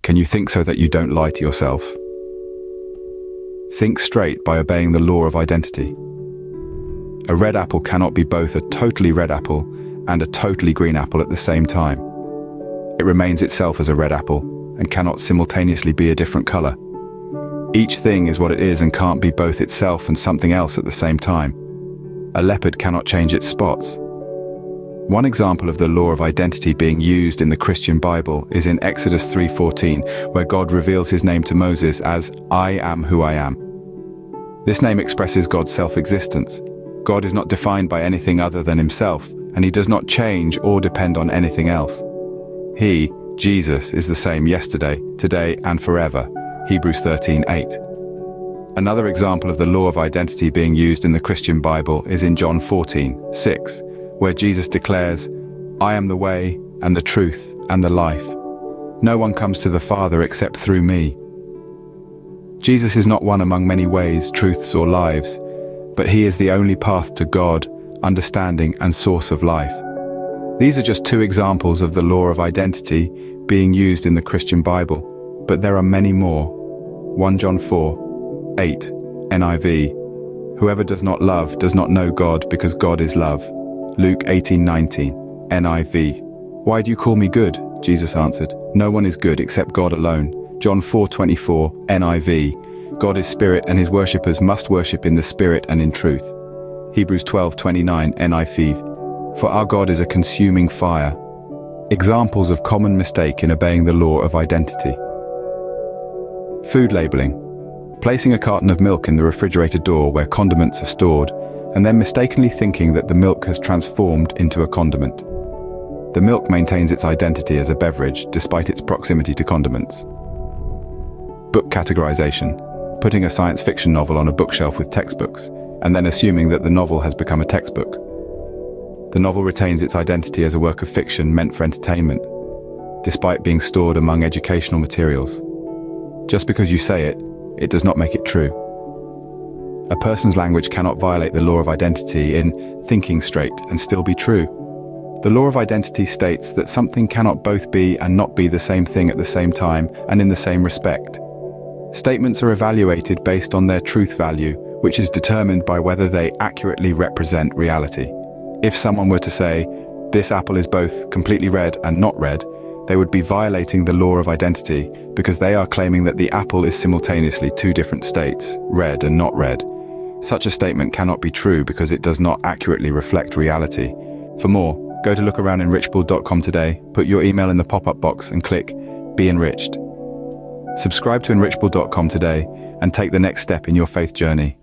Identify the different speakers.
Speaker 1: Can you think so that you don't lie to yourself? Think straight by obeying the law of identity. A red apple cannot be both a totally red apple and a totally green apple at the same time. It remains itself as a red apple and cannot simultaneously be a different color. Each thing is what it is and can't be both itself and something else at the same time. A leopard cannot change its spots. One example of the law of identity being used in the Christian Bible is in Exodus 3:14, where God reveals his name to Moses as I am who I am. This name expresses God's self-existence. God is not defined by anything other than himself, and he does not change or depend on anything else. He, Jesus, is the same yesterday, today, and forever. Hebrews 13:8. Another example of the law of identity being used in the Christian Bible is in John 14:6, where Jesus declares, I am the way and the truth and the life. No one comes to the Father except through me. Jesus is not one among many ways, truths, or lives, but he is the only path to God, understanding, and source of life. These are just two examples of the law of identity being used in the Christian Bible, but there are many more. 1 John 4:8, NIV, whoever does not love does not know God because God is love. Luke 18:19, NIV, why do you call me good? Jesus answered, no one is good except God alone. John 4:24, NIV, God is spirit and his worshippers must worship in the spirit and in truth. Hebrews 12:29, NIV, for our God is a consuming fire. Examples of common mistake in obeying the law of identity. Food labeling. Placing a carton of milk in the refrigerator door where condiments are stored, and then mistakenly thinking that the milk has transformed into a condiment. The milk maintains its identity as a beverage despite its proximity to condiments. Book categorization. Putting a science fiction novel on a bookshelf with textbooks, and then assuming that the novel has become a textbook. The novel retains its identity as a work of fiction meant for entertainment, despite being stored among educational materials. Just because you say it, it does not make it true. A person's language cannot violate the law of identity in thinking straight and still be true. The law of identity states that something cannot both be and not be the same thing at the same time and in the same respect. Statements are evaluated based on their truth value, which is determined by whether they accurately represent reality. If someone were to say, this apple is both completely red and not red, they would be violating the law of identity because they are claiming that the apple is simultaneously two different states, red and not red. Such a statement cannot be true because it does not accurately reflect reality. For more, go to lookaroundinrichable.com today, put your email in the pop-up box and click Be Enriched. Subscribe to enrichable.com today and take the next step in your faith journey.